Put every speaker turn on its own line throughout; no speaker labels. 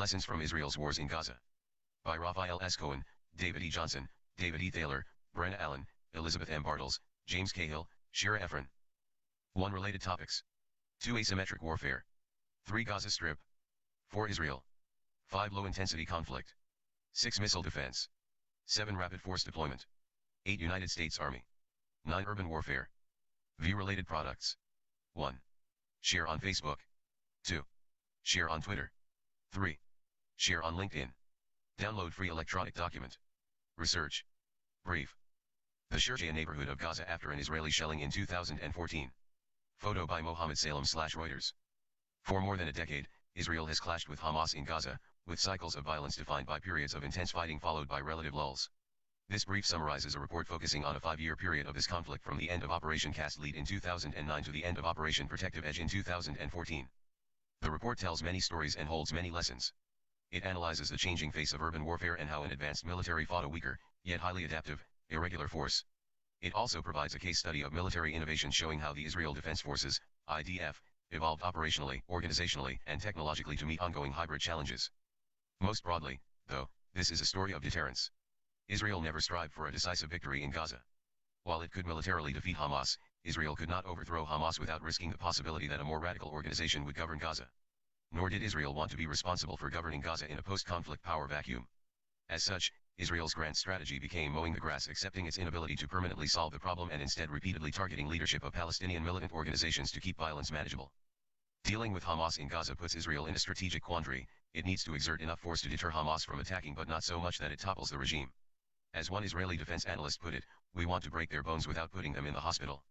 Lessons from Israel's Wars in Gaza. By Raphael S. Cohen, David E. Johnson, David E. Thaler, Brenna Allen, Elizabeth M. Bartels, James Cahill, Shira Efron. 1. Related topics. 2. Asymmetric warfare. 3. Gaza Strip. 4. Israel. 5. Low-intensity conflict. 6. Missile defense. 7. Rapid force deployment. 8. United States Army. 9. Urban warfare. View related products. 1. Share on Facebook. 2. Share on Twitter. 3. Share on LinkedIn. Download free electronic document. Research. Brief. The Shirjah neighborhood of Gaza after an Israeli shelling in 2014. Photo by Mohammed Salem/Reuters. For more than a decade, Israel has clashed with Hamas in Gaza, with cycles of violence defined by periods of intense fighting followed by relative lulls. This brief summarizes a report focusing on a 5-year period of this conflict from the end of Operation Cast Lead in 2009 to the end of Operation Protective Edge in 2014. The report tells many stories and holds many lessons. It analyzes the changing face of urban warfare and how an advanced military fought a weaker, yet highly adaptive, irregular force. It also provides a case study of military innovation showing how the Israel Defense Forces, IDF, evolved operationally, organizationally, and technologically to meet ongoing hybrid challenges. Most broadly, though, this is a story of deterrence. Israel never strived for a decisive victory in Gaza. While it could militarily defeat Hamas, Israel could not overthrow Hamas without risking the possibility that a more radical organization would govern Gaza. Nor did Israel want to be responsible for governing Gaza in a post-conflict power vacuum. As such, Israel's grand strategy became mowing the grass, accepting its inability to permanently solve the problem and instead repeatedly targeting leadership of Palestinian militant organizations to keep violence manageable. Dealing with Hamas in Gaza puts Israel in a strategic quandary. It needs to exert enough force to deter Hamas from attacking, but not so much that it topples the regime. As one Israeli defense analyst put it, we want to break their bones without putting them in the hospital.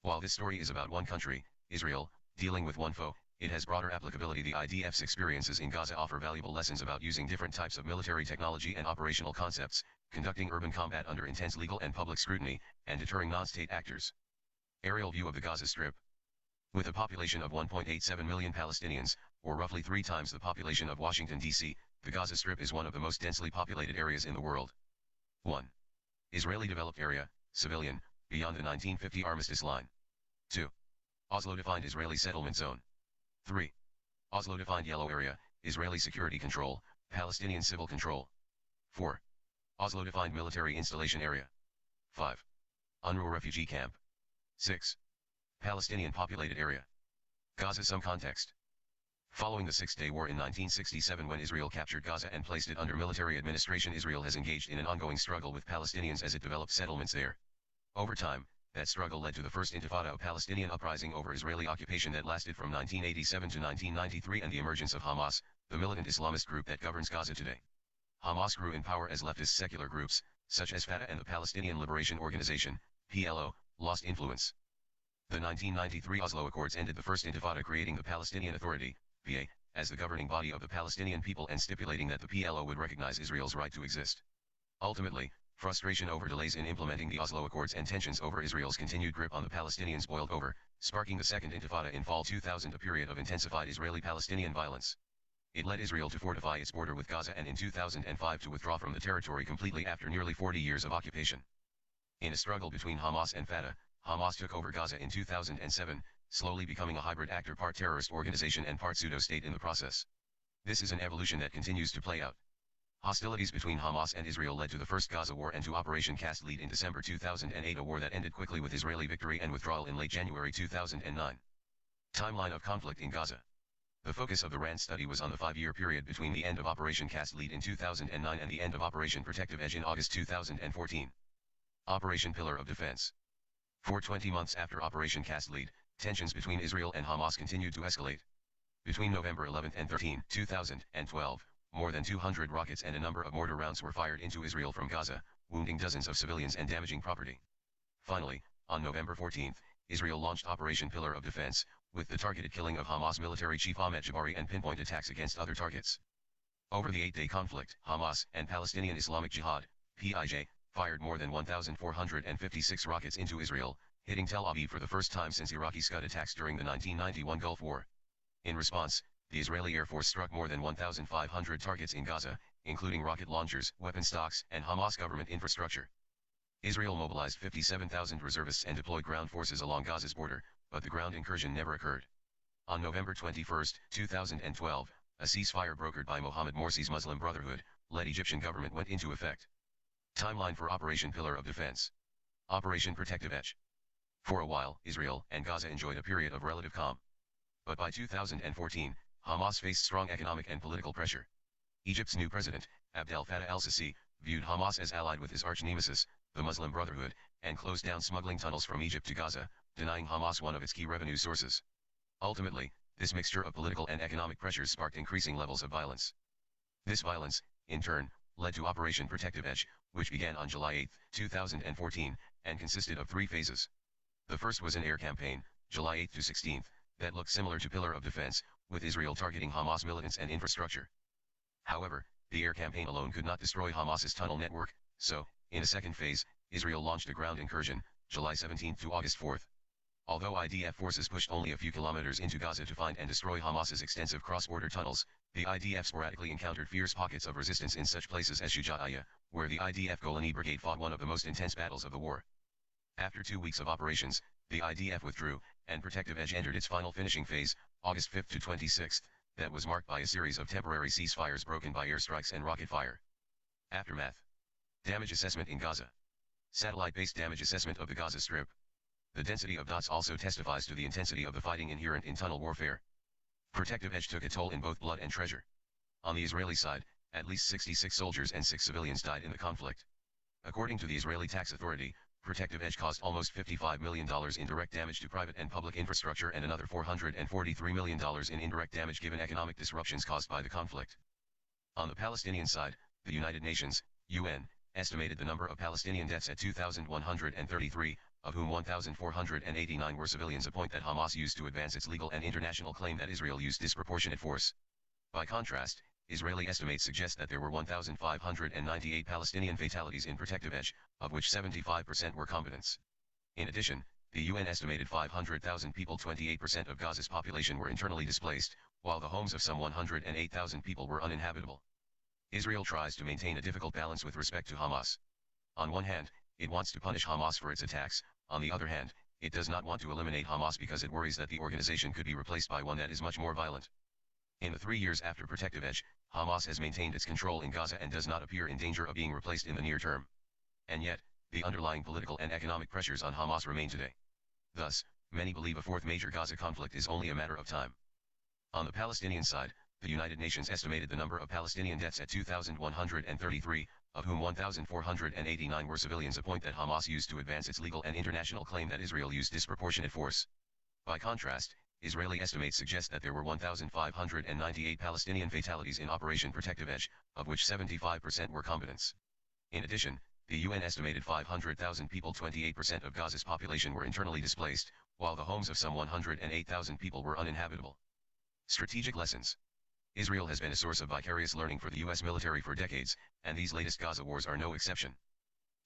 While this story is about one country, Israel, dealing with one foe, it has broader applicability. The IDF's experiences in Gaza offer valuable lessons about using different types of military technology and operational concepts, conducting urban combat under intense legal and public scrutiny, and deterring non-state actors. Aerial view of the Gaza Strip. With a population of 1.87 million Palestinians, or roughly 3 times the population of Washington, D.C., the Gaza Strip is one of the most densely populated areas in the world. 1. Israeli developed area, civilian, beyond the 1950 armistice line. 2. Oslo-defined Israeli settlement zone. 3. Oslo-defined yellow area, Israeli security control, Palestinian civil control. 4. Oslo-defined military installation area. 5. UNRWA refugee camp. 6. Palestinian populated area. Gaza. Some context. Following the Six-Day War in 1967, when Israel captured Gaza and placed it under military administration, Israel has engaged in an ongoing struggle with Palestinians as it developed settlements there. Over time, that struggle led to the First Intifada, a Palestinian uprising over Israeli occupation that lasted from 1987 to 1993, and the emergence of Hamas, the militant Islamist group that governs Gaza today. Hamas grew in power as leftist secular groups, such as Fatah and the Palestinian Liberation Organization, PLO, lost influence. The 1993 Oslo Accords ended the First Intifada, creating the Palestinian Authority, PA, as the governing body of the Palestinian people and stipulating that the PLO would recognize Israel's right to exist. Ultimately, frustration over delays in implementing the Oslo Accords and tensions over Israel's continued grip on the Palestinians boiled over, sparking the Second Intifada in fall 2000, a period of intensified Israeli-Palestinian violence. It led Israel to fortify its border with Gaza and in 2005 to withdraw from the territory completely after nearly 40 years of occupation. In a struggle between Hamas and Fatah, Hamas took over Gaza in 2007, slowly becoming a hybrid actor, part terrorist organization and part pseudo-state in the process. This is an evolution that continues to play out. Hostilities between Hamas and Israel led to the First Gaza War and to Operation Cast Lead in December 2008, a war that ended quickly with Israeli victory and withdrawal in late January 2009. Timeline of conflict in Gaza. The focus of the RAND study was on the 5-year period between the end of Operation Cast Lead in 2009 and the end of Operation Protective Edge in August 2014. Operation Pillar of Defense. For 20 months after Operation Cast Lead, tensions between Israel and Hamas continued to escalate. Between November 11 and 13, 2012, more than 200 rockets and a number of mortar rounds were fired into Israel from Gaza, wounding dozens of civilians and damaging property. Finally, on November 14, Israel launched Operation Pillar of Defense, with the targeted killing of Hamas military chief Ahmed Jabari and pinpoint attacks against other targets. Over the 8-day conflict, Hamas and Palestinian Islamic Jihad, PIJ, fired more than 1,456 rockets into Israel, hitting Tel Aviv for the first time since Iraqi Scud attacks during the 1991 Gulf War. In response, the Israeli Air Force struck more than 1,500 targets in Gaza, including rocket launchers, weapon stocks, and Hamas government infrastructure. Israel mobilized 57,000 reservists and deployed ground forces along Gaza's border, but the ground incursion never occurred. On November 21, 2012, a ceasefire brokered by Mohammed Morsi's Muslim Brotherhood-led Egyptian government went into effect. Timeline for Operation Pillar of Defense. Operation Protective Edge. For a while, Israel and Gaza enjoyed a period of relative calm. But by 2014, Hamas faced strong economic and political pressure. Egypt's new president, Abdel Fattah al-Sisi, viewed Hamas as allied with his arch-nemesis, the Muslim Brotherhood, and closed down smuggling tunnels from Egypt to Gaza, denying Hamas one of its key revenue sources. Ultimately, this mixture of political and economic pressures sparked increasing levels of violence. This violence, in turn, led to Operation Protective Edge, which began on July 8, 2014, and consisted of 3 phases. The first was an air campaign, July 8 to 16, that looked similar to Pillar of Defense, with Israel targeting Hamas militants and infrastructure. However, the air campaign alone could not destroy Hamas's tunnel network, so, in a second phase, Israel launched a ground incursion, July 17 to August 4. Although IDF forces pushed only a few kilometers into Gaza to find and destroy Hamas's extensive cross-border tunnels, the IDF sporadically encountered fierce pockets of resistance in such places as Shuja'iyya, where the IDF Golani Brigade fought one of the most intense battles of the war. After 2 weeks of operations, the IDF withdrew, and Protective Edge entered its final finishing phase, August 5 to 26, that was marked by a series of temporary ceasefires broken by airstrikes and rocket fire. Aftermath. Damage assessment in Gaza. Satellite-based damage assessment of the Gaza Strip. The density of dots also testifies to the intensity of the fighting inherent in tunnel warfare. Protective Edge took a toll in both blood and treasure. On the Israeli side, at least 66 soldiers and 6 civilians died in the conflict. According to the Israeli Tax Authority, Protective Edge caused almost $55 million in direct damage to private and public infrastructure and another $443 million in indirect damage given economic disruptions caused by the conflict. On the Palestinian side, the United Nations, UN, estimated the number of Palestinian deaths at 2,133, of whom 1,489 were civilians, a point that Hamas used to advance its legal and international claim that Israel used disproportionate force. By contrast, Israeli estimates suggest that there were 1,598 Palestinian fatalities in Protective Edge, of which 75% were combatants. In addition, the UN estimated 500,000 people, 28% of Gaza's population, were internally displaced, while the homes of some 108,000 people were uninhabitable. Israel tries to maintain a difficult balance with respect to Hamas. On one hand, it wants to punish Hamas for its attacks, on the other hand, it does not want to eliminate Hamas because it worries that the organization could be replaced by one that is much more violent. In the 3 years after Protective Edge, Hamas has maintained its control in Gaza and does not appear in danger of being replaced in the near term. And yet, the underlying political and economic pressures on Hamas remain today. Thus, many believe a 4th major Gaza conflict is only a matter of time. On the Palestinian side, the United Nations estimated the number of Palestinian deaths at 2,133, of whom 1,489 were civilians, a point that Hamas used to advance its legal and international claim that Israel used disproportionate force. By contrast, Israeli estimates suggest that there were 1,598 Palestinian fatalities in Operation Protective Edge, of which 75% were combatants. In addition, the UN estimated 500,000 people, 28% of Gaza's population, were internally displaced, while the homes of some 108,000 people were uninhabitable. Strategic lessons. Israel has been a source of vicarious learning for the US military for decades, and these latest Gaza wars are no exception.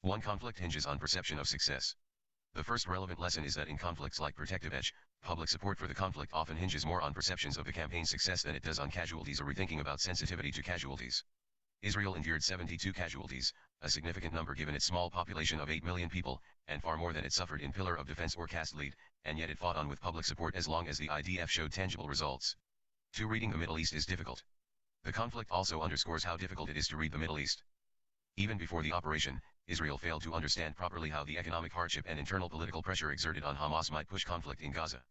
One conflict hinges on perception of success. The first relevant lesson is that in conflicts like Protective Edge, public support for the conflict often hinges more on perceptions of the campaign's success than it does on casualties or rethinking about sensitivity to casualties. Israel endured 72 casualties, a significant number given its small population of 8 million people, and far more than it suffered in Pillar of Defense or Cast Lead, and yet it fought on with public support as long as the IDF showed tangible results. Reading the Middle East is difficult. The conflict also underscores how difficult it is to read the Middle East. Even before the operation, Israel failed to understand properly how the economic hardship and internal political pressure exerted on Hamas might push conflict in Gaza.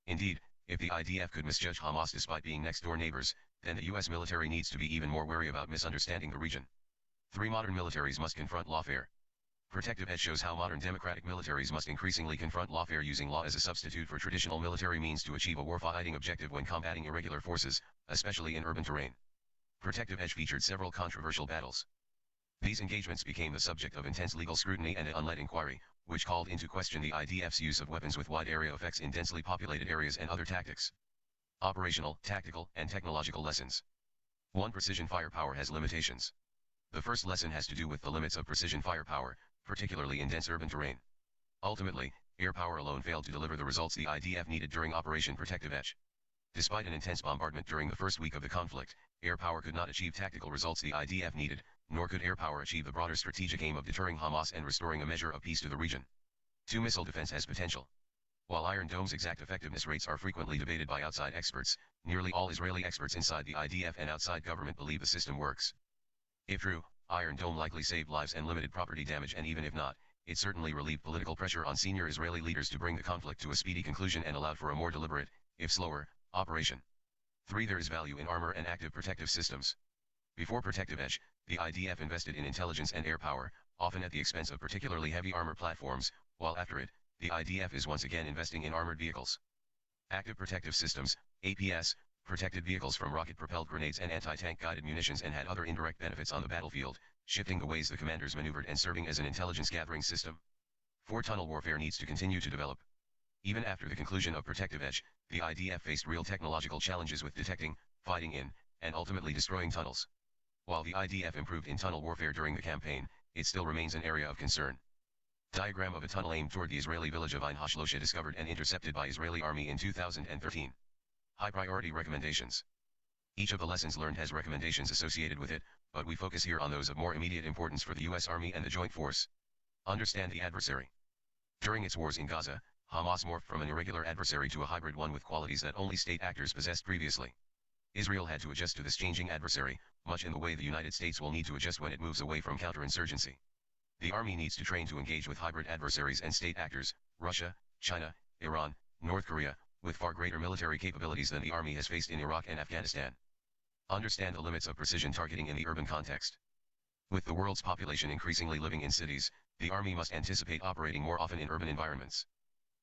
Indeed, if the IDF could misjudge Hamas despite being next-door neighbors, then the US military needs to be even more wary about misunderstanding the region. 3 modern militaries must confront lawfare. Protective Edge shows how modern democratic militaries must increasingly confront lawfare, using law as a substitute for traditional military means to achieve a warfighting objective when combating irregular forces, especially in urban terrain. Protective Edge featured several controversial battles. These engagements became the subject of intense legal scrutiny and an unled inquiry, which called into question the IDF's use of weapons with wide area effects in densely populated areas and other tactics. Operational, tactical, and technological lessons. 1. Precision firepower has limitations. The first lesson has to do with the limits of precision firepower, particularly in dense urban terrain. Ultimately, air power alone failed to deliver the results the IDF needed during Operation Protective Edge. Despite an intense bombardment during the first week of the conflict, air power could not achieve tactical results the IDF needed, nor could air power achieve the broader strategic aim of deterring Hamas and restoring a measure of peace to the region. 2. Missile defense has potential. While Iron Dome's exact effectiveness rates are frequently debated by outside experts, nearly all Israeli experts inside the IDF and outside government believe the system works. If true, Iron Dome likely saved lives and limited property damage, and even if not, it certainly relieved political pressure on senior Israeli leaders to bring the conflict to a speedy conclusion and allowed for a more deliberate, if slower, operation. 3. There is value in armor and active protective systems. Before Protective Edge, the IDF invested in intelligence and air power, often at the expense of particularly heavy armor platforms, while after it, the IDF is once again investing in armored vehicles. Active protective systems, APS, protected vehicles from rocket-propelled grenades and anti-tank guided munitions and had other indirect benefits on the battlefield, shifting the ways the commanders maneuvered and serving as an intelligence-gathering system. 4. Tunnel warfare needs to continue to develop. Even after the conclusion of Protective Edge, the IDF faced real technological challenges with detecting, fighting in, and ultimately destroying tunnels. While the IDF improved in tunnel warfare during the campaign, it still remains an area of concern. Diagram of a tunnel aimed toward the Israeli village of Ein Hashlosha discovered and intercepted by Israeli Army in 2013. High priority recommendations. Each of the lessons learned has recommendations associated with it, but we focus here on those of more immediate importance for the U.S. Army and the Joint Force. Understand the adversary. During its wars in Gaza, Hamas morphed from an irregular adversary to a hybrid one with qualities that only state actors possessed previously. Israel had to adjust to this changing adversary, much in the way the United States will need to adjust when it moves away from counterinsurgency. The Army needs to train to engage with hybrid adversaries and state actors, Russia, China, Iran, North Korea, with far greater military capabilities than the Army has faced in Iraq and Afghanistan. Understand the limits of precision targeting in the urban context. With the world's population increasingly living in cities, the Army must anticipate operating more often in urban environments.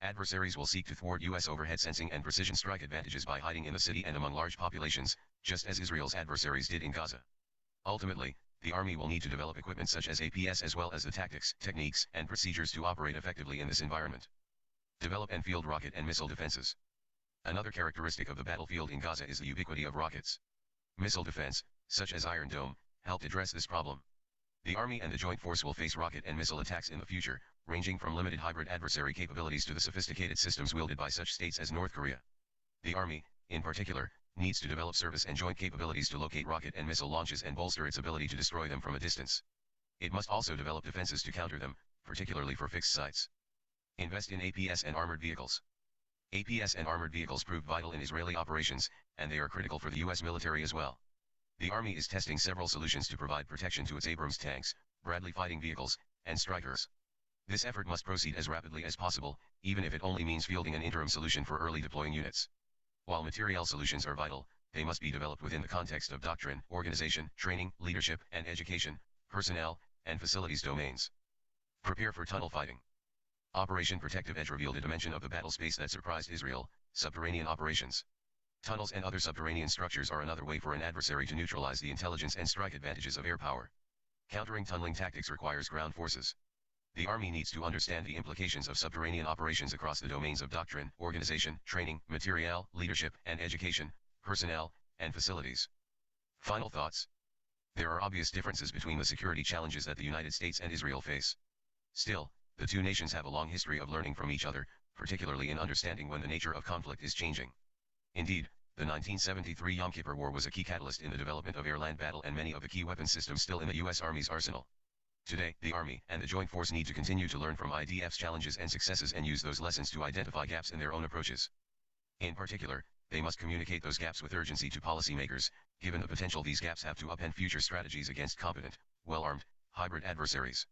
Adversaries will seek to thwart U.S. overhead sensing and precision strike advantages by hiding in the city and among large populations, just as Israel's adversaries did in Gaza. Ultimately, the Army will need to develop equipment such as APS as well as the tactics, techniques, and procedures to operate effectively in this environment. Develop and field rocket and missile defenses. Another characteristic of the battlefield in Gaza is the ubiquity of rockets. Missile defense, such as Iron Dome, helped address this problem. The Army and the Joint Force will face rocket and missile attacks in the future, ranging from limited hybrid adversary capabilities to the sophisticated systems wielded by such states as North Korea. The Army, in particular, needs to develop service and joint capabilities to locate rocket and missile launches and bolster its ability to destroy them from a distance. It must also develop defenses to counter them, particularly for fixed sites. Invest in APS and armored vehicles. APS and armored vehicles proved vital in Israeli operations, and they are critical for the U.S. military as well. The Army is testing several solutions to provide protection to its Abrams tanks, Bradley fighting vehicles, and Strykers. This effort must proceed as rapidly as possible, even if it only means fielding an interim solution for early deploying units. While materiel solutions are vital, they must be developed within the context of doctrine, organization, training, leadership, and education, personnel, and facilities domains. Prepare for tunnel fighting. Operation Protective Edge revealed a dimension of the battle space that surprised Israel: subterranean operations. Tunnels and other subterranean structures are another way for an adversary to neutralize the intelligence and strike advantages of air power. Countering tunneling tactics requires ground forces. The Army needs to understand the implications of subterranean operations across the domains of doctrine, organization, training, materiel, leadership, and education, personnel, and facilities. Final thoughts. There are obvious differences between the security challenges that the United States and Israel face. Still, the two nations have a long history of learning from each other, particularly in understanding when the nature of conflict is changing. Indeed, the 1973 Yom Kippur War was a key catalyst in the development of air-land battle and many of the key weapon systems still in the U.S. Army's arsenal. Today, the Army and the Joint Force need to continue to learn from IDF's challenges and successes and use those lessons to identify gaps in their own approaches. In particular, they must communicate those gaps with urgency to policymakers, given the potential these gaps have to upend future strategies against competent, well-armed, hybrid adversaries.